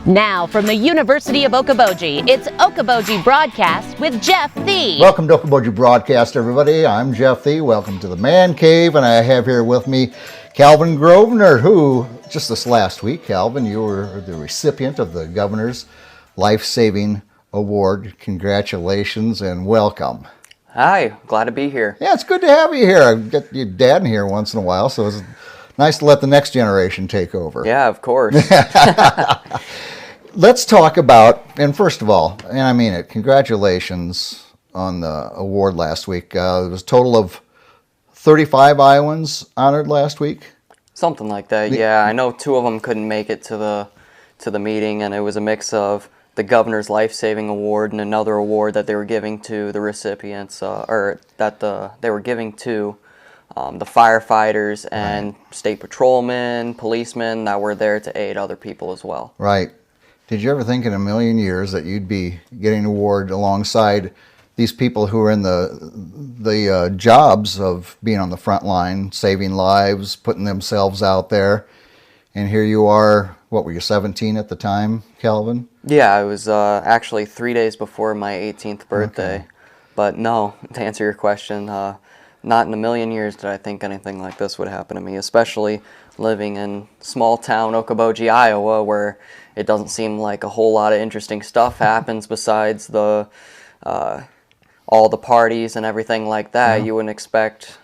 Now, from the University of Okoboji, it's Okoboji Broadcast with Jeff Thee. Welcome to Okoboji Broadcast, everybody. I'm Jeff Thee. Welcome to the Man Cave, and I have here with me Calvin Grosvenor, who, just this last week, Calvin, you were the recipient of the Governor's Lifesaving Award. Congratulations and welcome. Hi, glad to be here. Yeah, it's good to have you here. I get your dad in here once in a while, so it's nice to let the next generation take over. Yeah, of course. Let's talk about, and first of all, and I mean it, congratulations on the award last week. There was a total of 35 Iowans honored last week. Something like that, yeah. I know two of them couldn't make it to the meeting, and it was a mix of the Governor's Lifesaving Award and another award that they were giving to the recipients, they were giving to the firefighters and state patrolmen, policemen that were there to aid other people as well. Right. Did you ever think in a million years that you'd be getting an award alongside these people who are in the jobs of being on the front line, saving lives, putting themselves out there, and here you are, what were you, 17 at the time, Calvin? Yeah, I was actually 3 days before my 18th birthday. Okay. But no, to answer your question, not in a million years did I think anything like this would happen to me, especially living in small town Okoboji, Iowa, where it doesn't seem like a whole lot of interesting stuff happens besides the all the parties and everything like that. Yeah. You wouldn't expect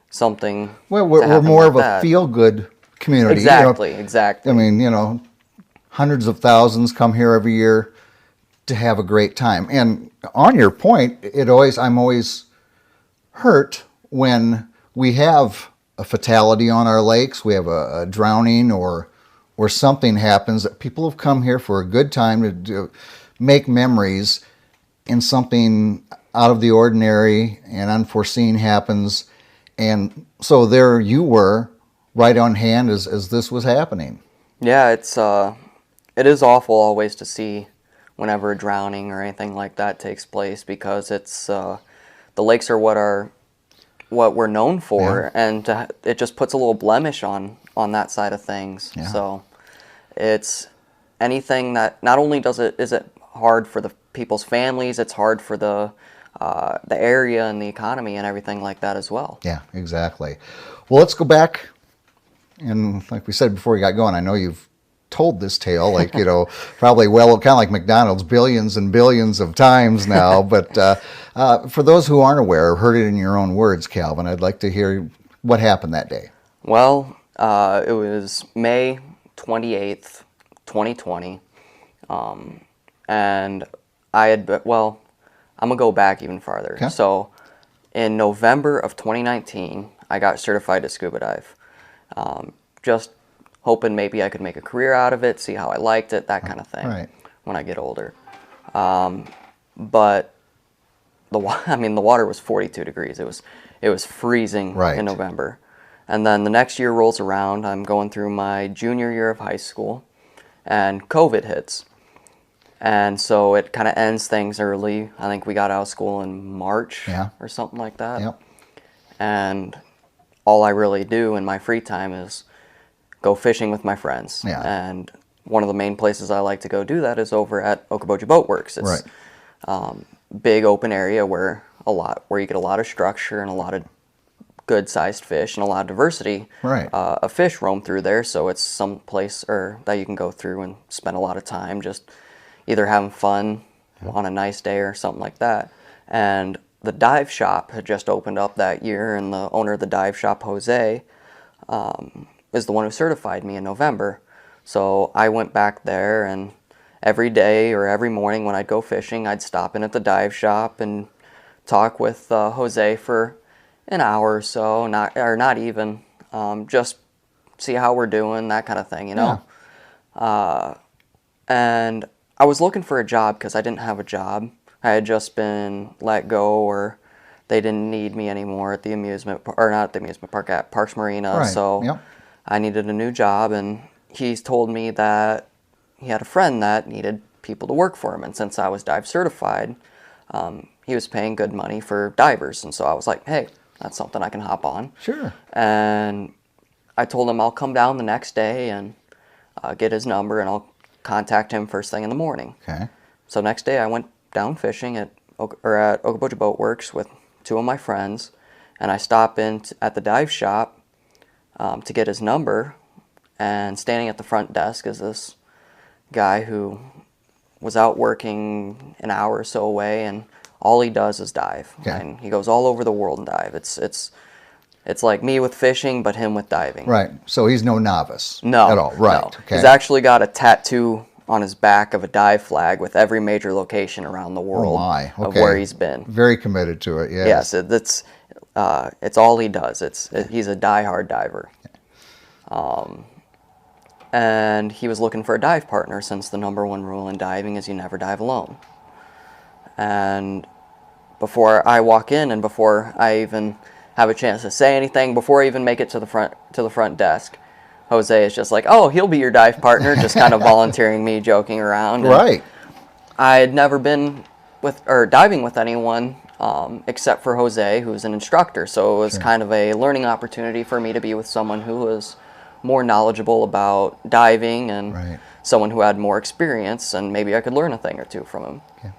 something. Well, we're more of a feel-good community. Exactly, exactly. I mean, hundreds of thousands come here every year to have a great time. And on your point, I'm always hurt when we have a fatality on our lakes, we have a drowning or something happens, that people have come here for a good time to make memories, and something out of the ordinary and unforeseen happens. And so there you were, right on hand as this was happening. Yeah, it is awful always to see whenever a drowning or anything like that takes place, because it's the lakes are what we're known for, yeah. And it just puts a little blemish on that side of things. Yeah. So it's anything that not only is it hard for the people's families, it's hard for the area and the economy and everything like that as well. Yeah, exactly. Well, let's go back, and like we said before we got going, I know you've told this tale, probably kind of like McDonald's, billions and billions of times now. But for those who aren't aware or heard it in your own words, Calvin, I'd like to hear what happened that day. Well, it was May 28th, 2020. And I'm going to go back even farther. Okay. So in November of 2019, I got certified to scuba dive. Just hoping maybe I could make a career out of it, see how I liked it, that kind of thing, when I get older. But the water was 42 degrees. It was freezing in November. And then the next year rolls around. I'm going through my junior year of high school, and COVID hits. And so it kind of ends things early. I think we got out of school in March or something like that. Yep. And all I really do in my free time is go fishing with my friends. Yeah. And one of the main places I like to go do that is over at Okoboji Boat Works. It's big open area where you get a lot of structure and a lot of good-sized fish and a lot of diversity of fish roam through there. So it's some place that you can go through and spend a lot of time just either having fun on a nice day or something like that. And the dive shop had just opened up that year, and the owner of the dive shop, Jose, is the one who certified me in November. So I went back there, and every day or every morning when I'd go fishing, I'd stop in at the dive shop and talk with Jose for an hour or so, not even, just see how we're doing, that kind of thing, Yeah. And I was looking for a job because I didn't have a job. I had just been let go, or they didn't need me anymore at the at Parks Marina. So I needed a new job, and he's told me that he had a friend that needed people to work for him. And since I was dive certified, he was paying good money for divers. And so I was like, hey, that's something I can hop on. Sure. And I told him I'll come down the next day and get his number, and I'll contact him first thing in the morning. Okay. So next day I went down fishing at Okoboji Boat Works with 2 of my friends, and I stopped in at the dive shop to get his number, and standing at the front desk is this guy who was out working an hour or so away, and all he does is dive. Okay. And he goes all over the world and dive. It's like me with fishing, but him with diving. Right. So he's no novice. No. At all. Right. No. Okay. He's actually got a tattoo on his back of a dive flag with every major location around the world of where he's been. Very committed to it. Yes. Yes. It's all he does. He's a diehard diver. And he was looking for a dive partner, since the #1 rule in diving is you never dive alone. And before I walk in, and before I even have a chance to say anything, before I even make it to the front desk, Jose is just like, "Oh, he'll be your dive partner," just kind of volunteering me, joking around. Right. I had never been diving with anyone except for Jose, who's an instructor. So it was kind of a learning opportunity for me to be with someone who was more knowledgeable about diving, and someone who had more experience, and maybe I could learn a thing or two from him. Okay.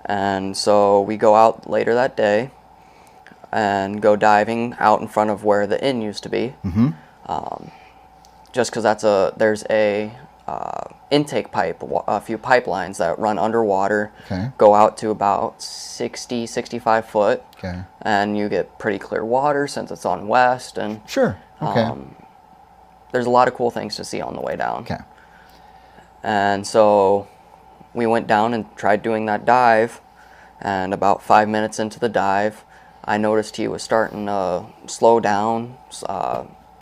And so we go out later that day and go diving out in front of where the inn used to be. Just because there's a intake pipe, a few pipelines that run underwater, go out to about 60, 65 foot, and you get pretty clear water since it's on West. And sure. Okay. There's a lot of cool things to see on the way down. Okay. And so we went down and tried doing that dive, and about 5 minutes into the dive, I noticed he was starting to slow down,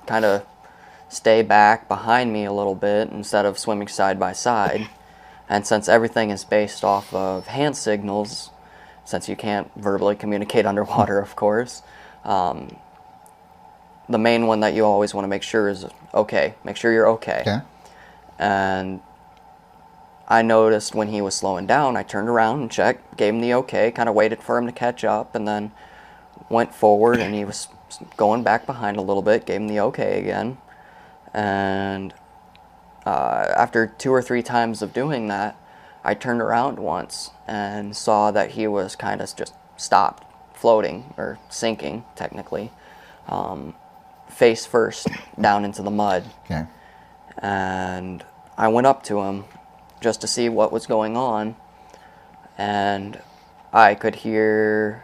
kind of stay back behind me a little bit instead of swimming side by side. And since everything is based off of hand signals, since you can't verbally communicate underwater, of course, the main one that you always want to make sure is okay. Make sure you're okay. Okay. And I noticed when he was slowing down, I turned around and checked, gave him the okay, kind of waited for him to catch up, and then went forward, and he was going back behind a little bit, gave him the okay again. And after 2 or 3 times of doing that, I turned around once and saw that he was kind of just stopped floating, or sinking technically, face first down into the mud. Okay. And I went up to him just to see what was going on, and I could hear,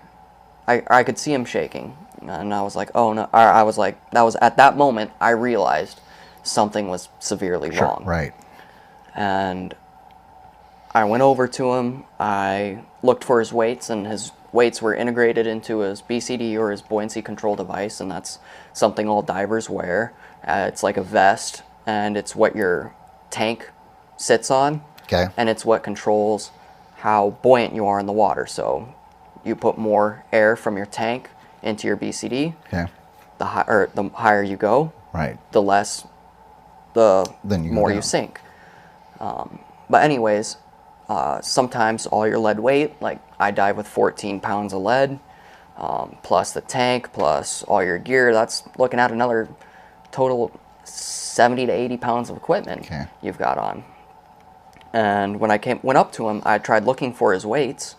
I could see him shaking, and I was like, oh no, I was like, that was at that moment I realized something was severely wrong. Right. And I went over to him, I looked for his weights, and his weights were integrated into his BCD, or his buoyancy control device, and that's something all divers wear. It's like a vest, and it's what your tank sits on, and it's what controls how buoyant you are in the water. So you put more air from your tank into your BCD, the higher you go, the less, the more you sink. But anyways, sometimes all your lead weight, like I dive with 14 pounds of lead, plus the tank, plus all your gear, that's looking at another total 70 to 80 pounds of equipment you've got on. And when I went up to him, I tried looking for his weights,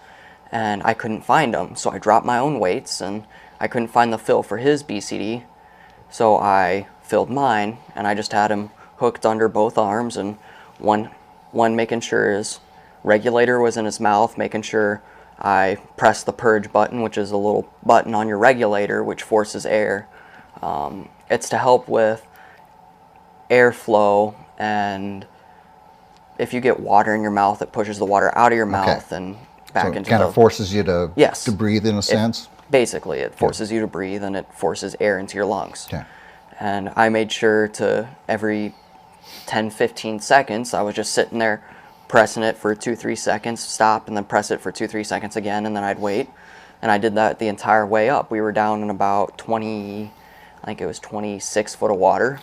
and I couldn't find them. So I dropped my own weights, and I couldn't find the fill for his BCD. So I filled mine, and I just had him hooked under both arms, and one making sure his regulator was in his mouth, making sure I pressed the purge button, which is a little button on your regulator which forces air. It's to help with airflow, and if you get water in your mouth, it pushes the water out of your mouth and back into it kind of forces you to breathe, in a sense? Basically, it forces you to breathe, and it forces air into your lungs. And I made sure to, every 10-15 seconds, I was just sitting there pressing it for 2-3 seconds, stop, and then press it for 2-3 seconds again, and then I'd wait. And I did that the entire way up. We were down in about 26 foot of water.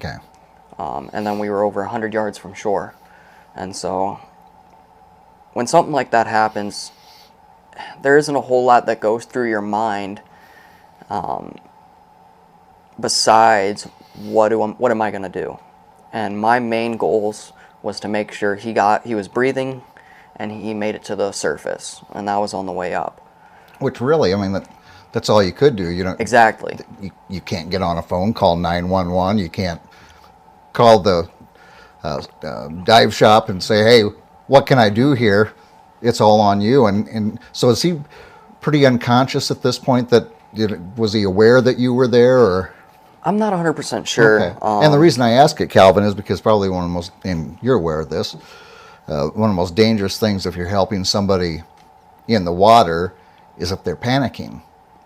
And then we were over 100 yards from shore. And so when something like that happens, there isn't a whole lot that goes through your mind besides what am I going to do? And my main goals was to make sure he was breathing and he made it to the surface, and that was on the way up. Which really, I mean, that's all you could do. You don't Exactly. You can't get on a phone, call 911. You can't call the dive shop and say, "Hey, what can I do here?" It's all on you. And so is he pretty unconscious at this point? Was he aware that you were there, or? I'm not 100% sure. Okay. And the reason I ask it, Calvin, is because probably one of the most, and you're aware of this, one of the most dangerous things if you're helping somebody in the water is if they're panicking.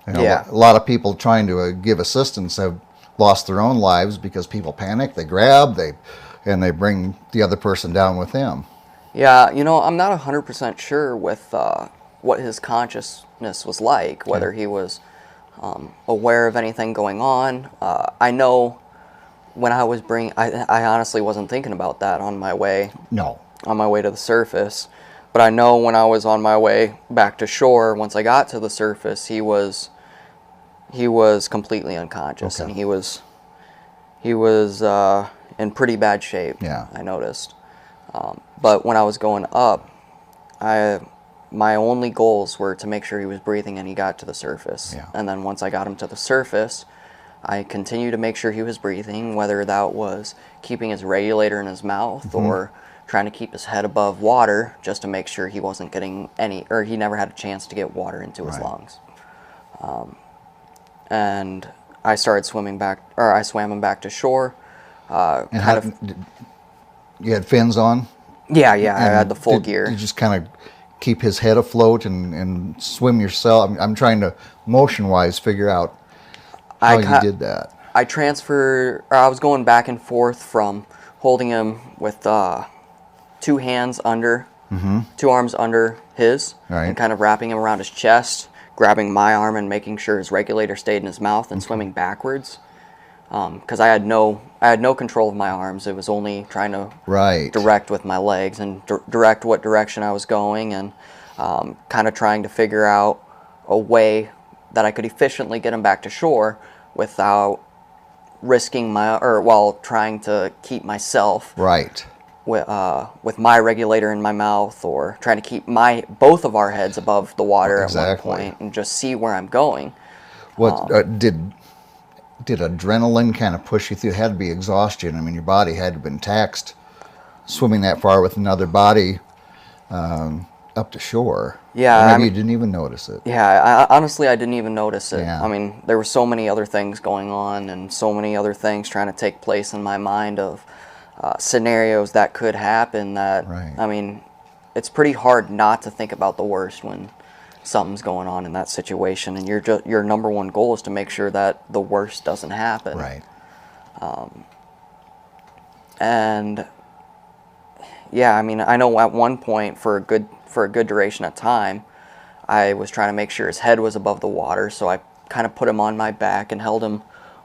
Yeah. A lot of people trying to give assistance have lost their own lives because people panic, they grab, and they bring the other person down with them. Yeah, I'm not 100% sure with what his consciousness was like, whether he was aware of anything going on. I know when I was I honestly wasn't thinking about that on my way. No. On my way to the surface. But I know when I was on my way back to shore, once I got to the surface, he was completely unconscious, okay. and he was in pretty bad shape. Yeah. I noticed. But when I was going up, my only goals were to make sure he was breathing and he got to the surface. Yeah. And then once I got him to the surface, I continued to make sure he was breathing, whether that was keeping his regulator in his mouth mm-hmm. or trying to keep his head above water just to make sure he wasn't getting or he never had a chance to get water into his lungs. And I started I swam him back to shore. You had fins on? Yeah, I had the full gear. You just kind of keep his head afloat and swim yourself? I'm trying to, motion-wise, figure out how you did that. I was going back and forth from holding him with 2 hands under, 2 arms under his, and kind of wrapping him around his chest, grabbing my arm and making sure his regulator stayed in his mouth, and swimming backwards. Because I had no control of my arms. It was only trying to direct with my legs and direct what direction I was going, and kind of trying to figure out a way that I could efficiently get him back to shore without risking while trying to keep myself with my regulator in my mouth, or trying to keep both of our heads above the water at one point and just see where I'm going. What did adrenaline kind of push you through? It had to be exhaustion. I mean, your body had to have been taxed swimming that far with another body up to shore. Yeah. Or maybe you didn't even notice it. Yeah, honestly, I didn't even notice it. Yeah. I mean, there were so many other things going on and so many other things trying to take place in my mind of scenarios that could happen that, I mean, it's pretty hard not to think about the worst when something's going on in that situation, and your number one goal is to make sure that the worst doesn't happen. Right. And yeah, I mean, I know at one point for a good duration of time, I was trying to make sure his head was above the water, so I kind of put him on my back and held him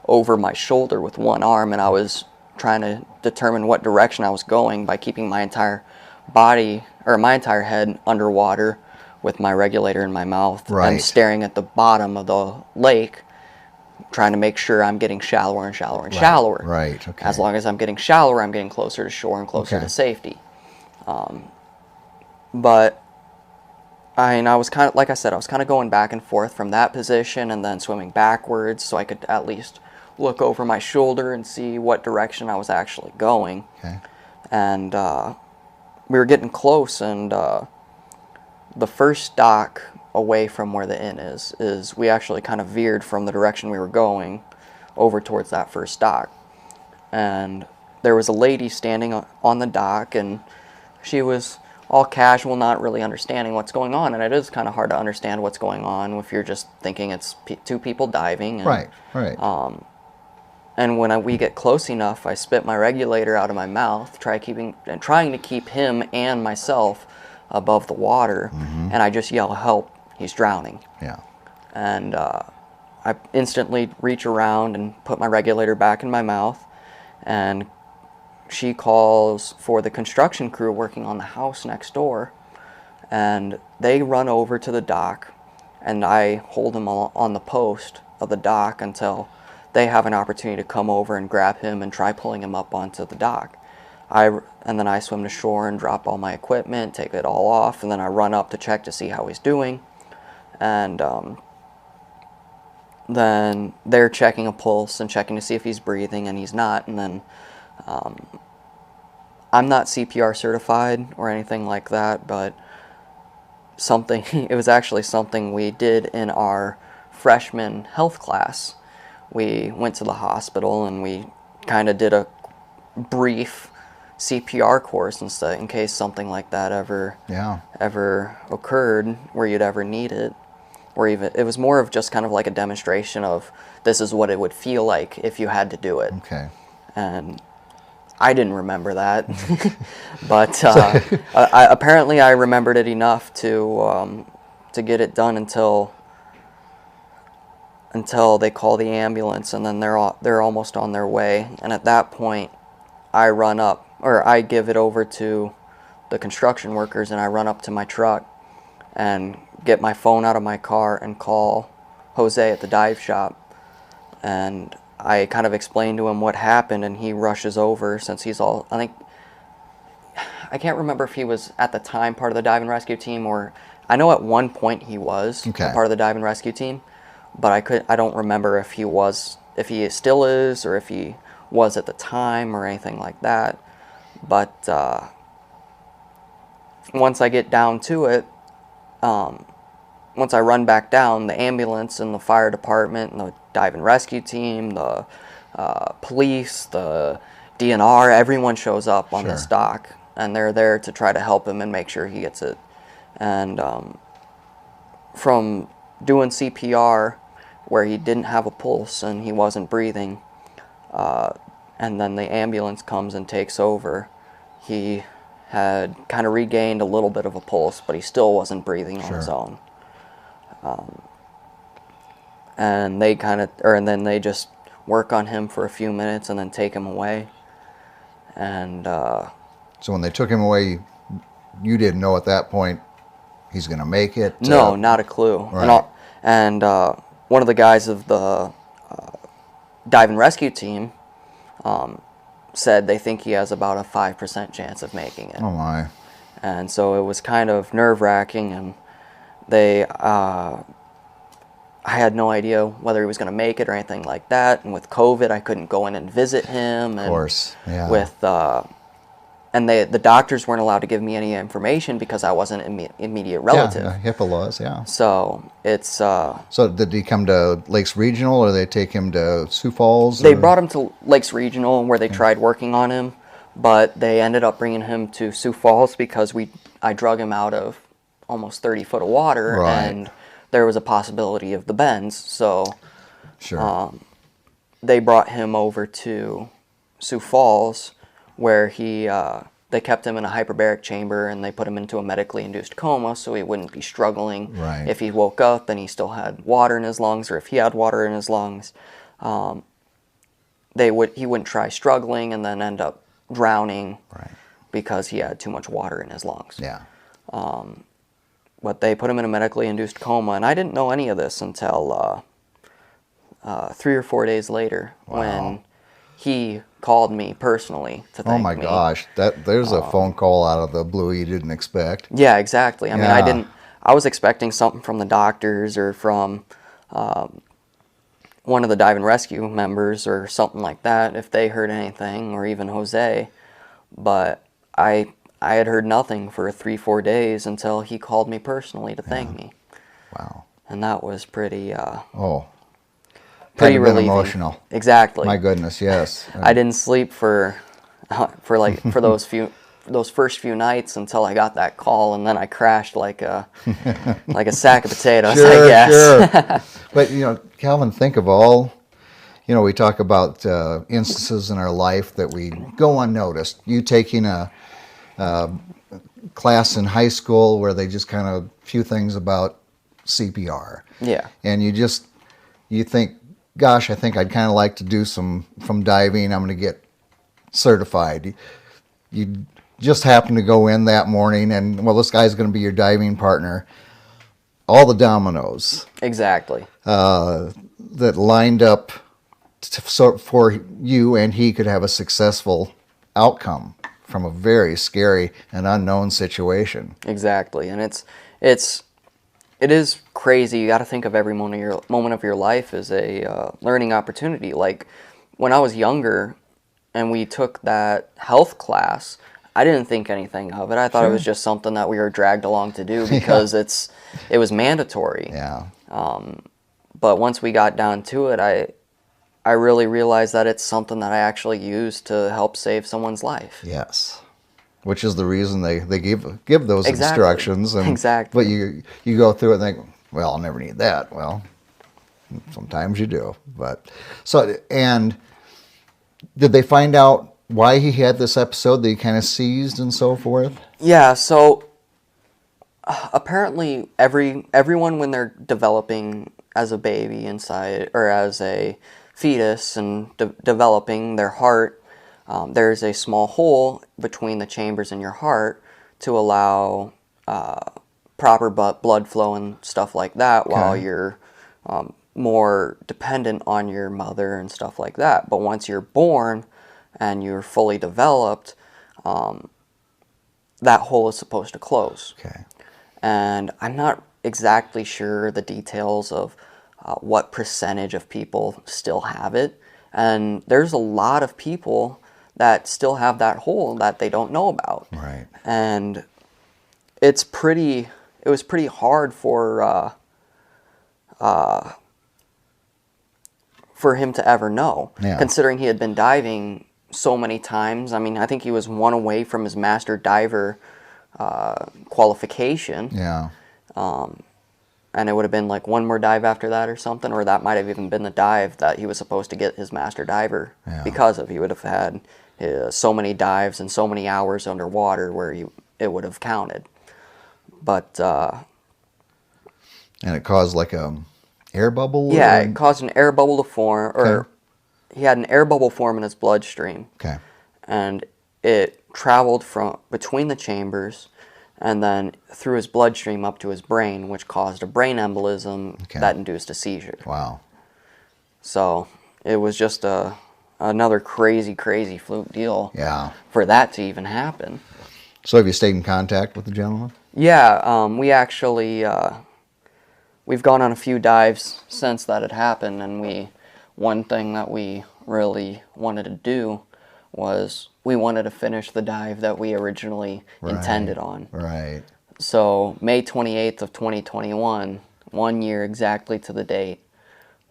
over my shoulder with one arm, and I was trying to determine what direction I was going by keeping my entire body, or my entire head, underwater with my regulator in my mouth, and staring at the bottom of the lake, trying to make sure I'm getting shallower and shallower and shallower. Right, okay. As long as I'm getting shallower, I'm getting closer to shore and closer to safety. But I was kind of, like I said, I was kind of going back and forth from that position and then swimming backwards so I could at least look over my shoulder and see what direction I was actually going. Okay. And we were getting close, and the first dock away from where the inn is we actually kind of veered from the direction we were going over towards that first dock. And there was a lady standing on the dock, and she was all casual, not really understanding what's going on. And it is kind of hard to understand what's going on if you're just thinking it's 2 people diving. And, and when we get close enough, I spit my regulator out of my mouth, trying to keep him and myself above the water, and I just yell, "Help, he's drowning." Yeah. And I instantly reach around and put my regulator back in my mouth, and she calls for the construction crew working on the house next door, and they run over to the dock, and I hold him on the post of the dock until they have an opportunity to come over and grab him and try pulling him up onto the dock. and then I swim to shore and drop all my equipment, take it all off, and then I run up to check to see how he's doing. And then they're checking a pulse and checking to see if he's breathing, and he's not. And then I'm not CPR certified or anything like that, but it was actually something we did in our freshman health class. We went to the hospital and we kind of did a brief CPR course in case something like that ever occurred where you'd ever need it. Or even, it was more of just kind of like a demonstration of this is what it would feel like if you had to do it. Okay. And I didn't remember that, but apparently I remembered it enough to get it done until they call the ambulance, and then they're almost on their way. And at that point, I give it over to the construction workers, and I run up to my truck and get my phone out of my car and call Jose at the dive shop. And I kind of explained to him what happened, and he rushes over since I can't remember if he was at the time part of the dive and rescue team, or I know at one point he was part of the dive and rescue team, but I don't remember if he still is, or if he was at the time or anything like that. But once I get down to it, once I run back down, the ambulance and the fire department and the dive and rescue team, the police, the DNR, everyone shows up on this dock, and they're there to try to help him and make sure he gets it. And from doing CPR where he didn't have a pulse and he wasn't breathing, and then the ambulance comes and takes over, he had kind of regained a little bit of a pulse, but he still wasn't breathing on his own. And then they just work on him for a few minutes and then take him away. And so when they took him away, you didn't know at that point he's going to make it? No, not a clue. Right. And one of the guys of the dive and rescue team said they think he has about a 5% chance of making it. Oh my. And so it was kind of nerve-wracking, and I had no idea whether he was going to make it or anything like that. And with COVID, I couldn't go in and visit him. Of course, yeah. And the doctors weren't allowed to give me any information because I wasn't an immediate relative. Yeah, HIPAA laws, yeah. So it's... So did he come to Lakes Regional, or they take him to Sioux Falls? They brought him to Lakes Regional, where they tried working on him, but they ended up bringing him to Sioux Falls because I drug him out of almost 30 foot of water, and there was a possibility of the bends. So they brought him over to Sioux Falls, where they kept him in a hyperbaric chamber, and they put him into a medically induced coma so he wouldn't be struggling if he woke up and he still had water in his lungs, or if he had water in his lungs. He wouldn't try struggling and then end up drowning because he had too much water in his lungs. Yeah. But they put him in a medically induced coma, and I didn't know any of this until 3 or 4 days later when he called me personally to thank me. Oh my gosh, there's a phone call out of the blue you didn't expect. Yeah, exactly. I mean, I was expecting something from the doctors or from one of the dive and rescue members or something like that, if they heard anything, or even Jose. But I had heard nothing for 3-4 days until he called me personally to thank me. Wow. And that was pretty pretty relieving. Emotional. Exactly. My goodness, yes. I didn't sleep for those first few nights until I got that call, and then I crashed like a sack of potatoes, I guess. Sure. But Calvin, think of all. We talk about instances in our life that we go unnoticed. You taking a class in high school where they just kind of few things about CPR. Yeah. And you think, gosh, I think I'd kind of like to do some from diving. I'm going to get certified. You just happen to go in that morning, and this guy's going to be your diving partner. All the dominoes. Exactly. That lined up for you, and he could have a successful outcome from a very scary and unknown situation. Exactly, and it is crazy. You got to think of every moment of your life as a learning opportunity. Like when I was younger, and we took that health class, I didn't think anything of it. I thought it was just something that we were dragged along to do because it was mandatory. Yeah. But once we got down to it, I really realized that it's something that I actually use to help save someone's life. Yes. Which is the reason they give those instructions. And, exactly. But you go through it and think, well, I'll never need that. Well, sometimes you do. But and did they find out why he had this episode that he kind of seized and so forth? Yeah, so apparently everyone when they're developing as a baby inside or as a fetus and developing their heart, there's a small hole between the chambers in your heart to allow proper blood flow and stuff like that while you're more dependent on your mother and stuff like that. But once you're born and you're fully developed, that hole is supposed to close. Okay. And I'm not exactly sure the details of what percentage of people still have it. And there's a lot of people that still have that hole that they don't know about. Right. And it was pretty hard for him to ever know, considering he had been diving so many times. I mean, I think he was one away from his master diver qualification. Yeah. And it would have been like one more dive after that or something, or that might have even been the dive that he was supposed to get his master diver because of. He would have had so many dives and so many hours underwater where it would have counted. But and it caused like a air bubble? Yeah, it caused an air bubble to form, or he had an air bubble form in his bloodstream. Okay. And it traveled from between the chambers and then through his bloodstream up to his brain, which caused a brain embolism that induced a seizure. Wow. So it was just another crazy fluke deal for that to even happen. So have you stayed in contact with the gentleman? Yeah, we actually, we've gone on a few dives since that had happened, and one thing that we really wanted to do was we wanted to finish the dive that we originally intended on. Right. So May 28th of 2021, 1 year exactly to the date,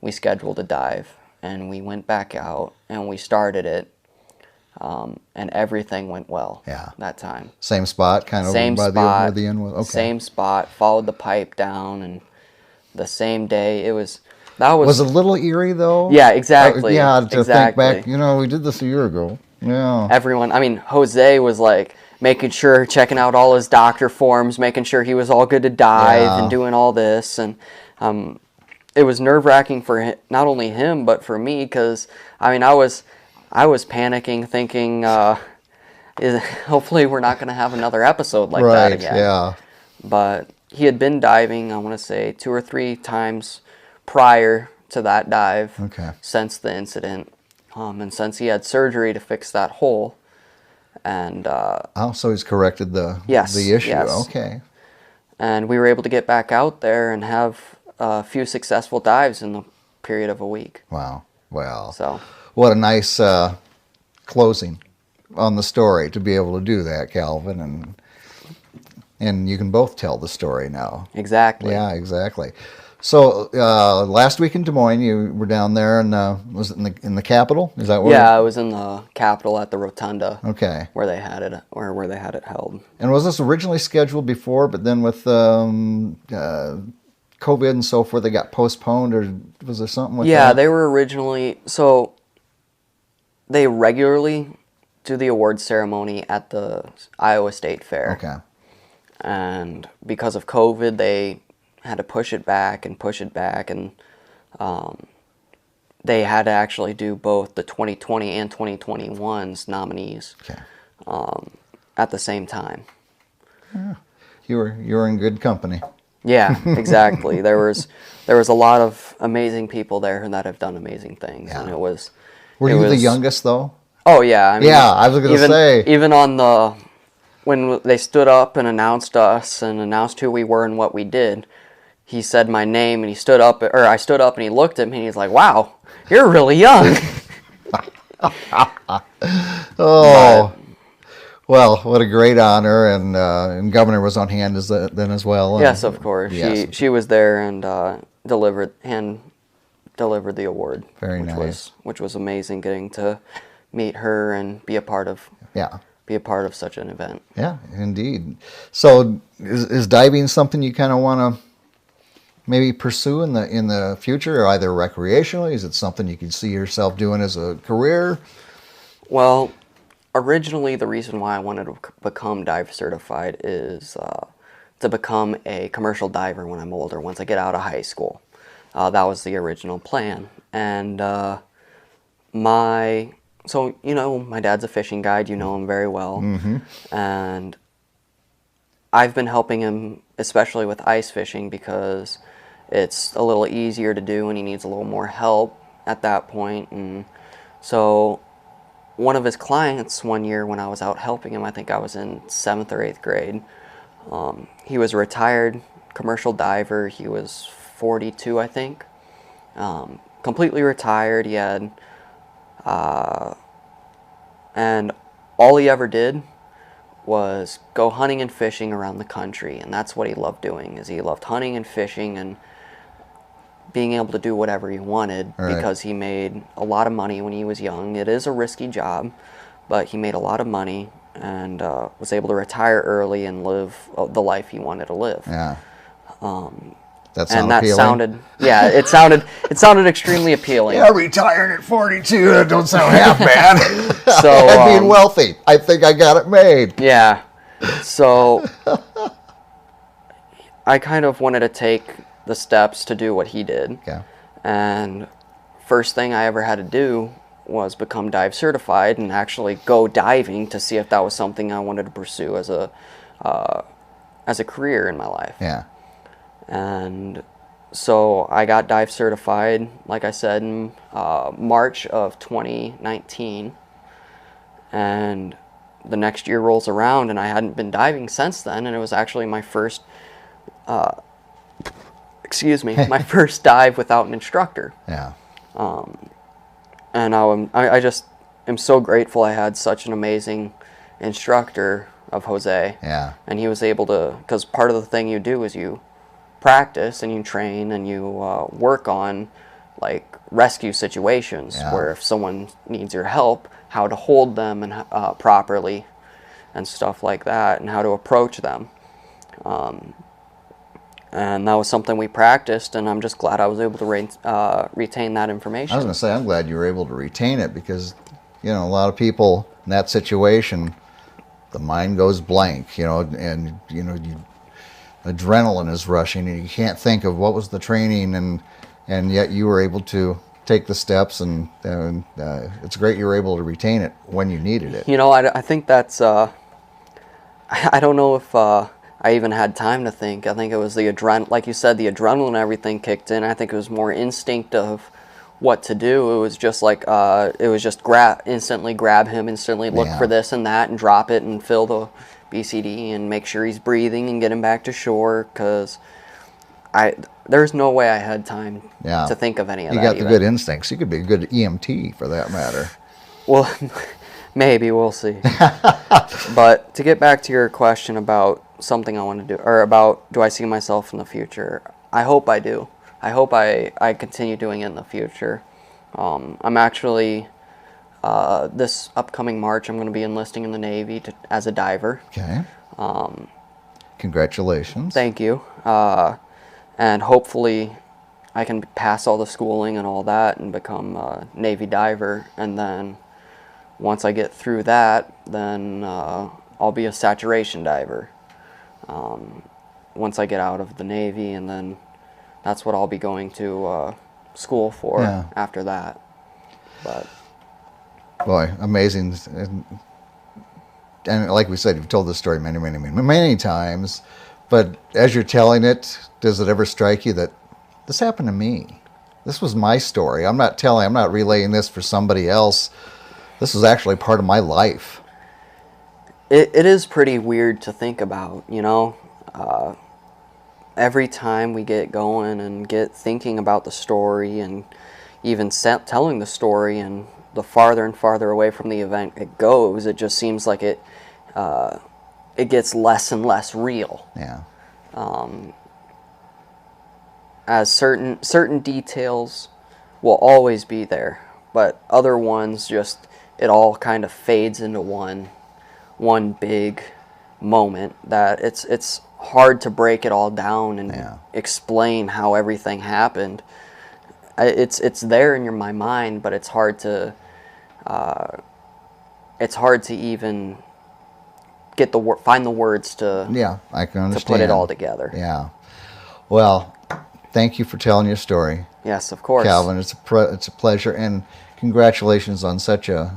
we scheduled a dive, and we went back out, and we started it, and everything went well that time. Same spot, kind of same by spot, the end? Okay. Same spot, followed the pipe down, and the same day, Was it a little eerie, though? Yeah, exactly. Think back, we did this a year ago. Yeah. Everyone, Jose was like making sure, checking out all his doctor forms, making sure he was all good to dive and doing all this. And it was nerve-wracking for not only him, but for me, because, I was panicking, thinking, hopefully we're not going to have another episode like that again. Yeah. But he had been diving, I want to say, 2 or 3 times prior to that dive since the incident. And since he had surgery to fix that hole, and so he's corrected the issue. Yes. Okay. And we were able to get back out there and have a few successful dives in the period of a week. Wow. Well, so what a nice closing on the story to be able to do that, Calvin, and you can both tell the story now. Exactly. Yeah, exactly. So last week in Des Moines, you were down there, and was it in the Capitol? Is that where? Yeah, I was in the Capitol at the Rotunda. Okay. Where they had it, or where they had it held. And was this originally scheduled before, but then with COVID and so forth, they got postponed, or was there something with that? Yeah, they were originally they regularly do the awards ceremony at the Iowa State Fair. Okay. And because of COVID, they had to push it back, and they had to actually do both the 2020 and 2021's nominees at the same time. Yeah. You were in good company. Yeah, exactly. There was a lot of amazing people there that have done amazing things, and it was. Were you the youngest though? Oh yeah, I mean, yeah, I was going to say. Even on when they stood up and announced us and announced who we were and what we did, he said my name and he stood up, or I stood up and he looked at me and he's like, "Wow, you're really young." Oh, well, what a great honor, and Governor was on hand then as well. Yes, of course. Yes. She was there and delivered the award. Very nice. Which was amazing, getting to meet her and be a part of such an event. Yeah, indeed. So, is diving something you kind of want to maybe pursue in the future, or either recreationally? Is it something you could see yourself doing as a career? Well, originally the reason why I wanted to become dive certified is to become a commercial diver when I'm older, once I get out of high school. That was the original plan. And my dad's a fishing guide, you know him very well. Mm-hmm. And I've been helping him, especially with ice fishing, because it's a little easier to do and he needs a little more help at that point. And so one of his clients one year when I was out helping him, I think I was in 7th or 8th grade, he was a retired commercial diver. He was 42, I think. Completely retired. He had, and all he ever did was go hunting and fishing around the country, and that's what he loved doing. Is he loved hunting and fishing and being able to do whatever he wanted, right, because he made a lot of money when he was young. It is a risky job, but he made a lot of money and was able to retire early and live the life he wanted to live. Yeah. That sounded it sounded extremely appealing. Yeah, retired at 42. That don't sound half bad. So and being wealthy, I think I got it made. Yeah. So I kind of wanted to take the steps to do what he did. Yeah. And first thing I ever had to do was become dive certified and actually go diving to see if that was something I wanted to pursue as a career in my life. Yeah. And so I got dive certified, like I said, in March of 2019. And the next year rolls around and I hadn't been diving since then, and it was actually my first my first dive without an instructor. Yeah. And I just am so grateful I had such an amazing instructor of Jose. Yeah. And he was able to, because part of the thing you do is you practice and you train and you work on like rescue situations, yeah, where if someone needs your help, how to hold them and properly and stuff like that, and how to approach them. And that was something we practiced, and I'm just glad I was able to retain that information. I was going to say, I'm glad you were able to retain it, because, a lot of people in that situation, the mind goes blank, and, adrenaline is rushing, and you can't think of what was the training, and yet you were able to take the steps, and it's great you were able to retain it when you needed it. I think that's, I don't know if I even had time to think. I think it was the like you said, the adrenaline and everything kicked in. I think it was more instinct of what to do. It was just like, instantly grab him, instantly look for this and that, and drop it and fill the BCD and make sure he's breathing and get him back to shore, because there's no way I had time to think of any of that. You got the good instincts. You could be a good EMT for that matter. Well, maybe, we'll see. But to get back to your question about something I want to do, or about do I see myself in the future, I hope I do. I hope I continue doing it in the future. I'm actually, this upcoming March, I'm going to be enlisting in the Navy as a diver. Okay. Congratulations. Thank you. And hopefully I can pass all the schooling and all that and become a Navy diver. And then once I get through that, then I'll be a saturation diver. Once I get out of the Navy, and then that's what I'll be going to school for after that. But boy, amazing. And like we said, you've told this story many times, but as you're telling it, does it ever strike you that this happened to me? This was my story. I'm not relaying this for somebody else. This is actually part of my life. It is pretty weird to think about, you know. Every time we get going and get thinking about the story and even telling the story, and the farther and farther away from the event it goes, it just seems like it gets less and less real. Yeah. As certain details will always be there, but other ones just, it all kind of fades into one big moment that it's hard to break it all down and explain how everything happened. It's there in my mind, but it's hard to even find the words to I can understand, to put it all together. Yeah. Well, thank you for telling your story. Yes, of course, Calvin. It's a pleasure, and congratulations on such a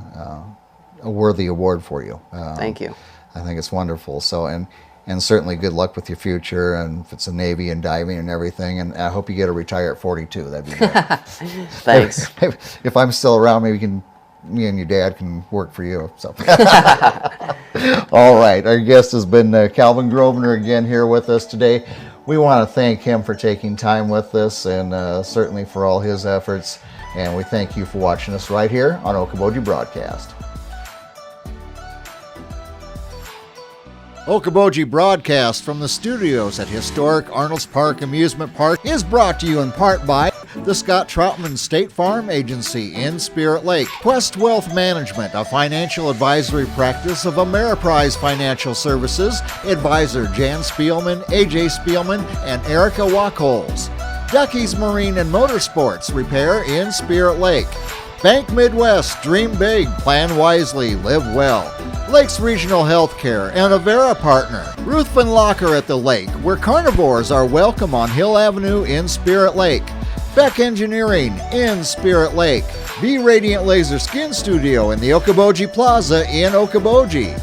worthy award for you. Thank you. I think it's wonderful. So, and certainly good luck with your future, and if it's a Navy and diving and everything, and I hope you get to retire at 42. That'd be great. Thanks. If I'm still around, maybe me and your dad can work for you. So. All right. Our guest has been Calvin Grosvenor again here with us today. We want to thank him for taking time with us, and certainly for all his efforts. And we thank you for watching us right here on Okoboji Broadcast. Okoboji Broadcast from the studios at historic Arnold's Park Amusement Park is brought to you in part by the Scott Troutman State Farm Agency in Spirit Lake, Quest Wealth Management, a financial advisory practice of Ameriprise Financial Services, advisor Jan Spielman, AJ Spielman, and Erica Wachholz. Ducky's Marine and Motorsports Repair in Spirit Lake. Bank Midwest, dream big, plan wisely, live well. Lakes Regional Healthcare and Avera Partner. Ruthven Locker at the lake, where carnivores are welcome on Hill Avenue in Spirit Lake. Beck Engineering in Spirit Lake. Be Radiant Laser Skin Studio in the Okoboji Plaza in Okoboji.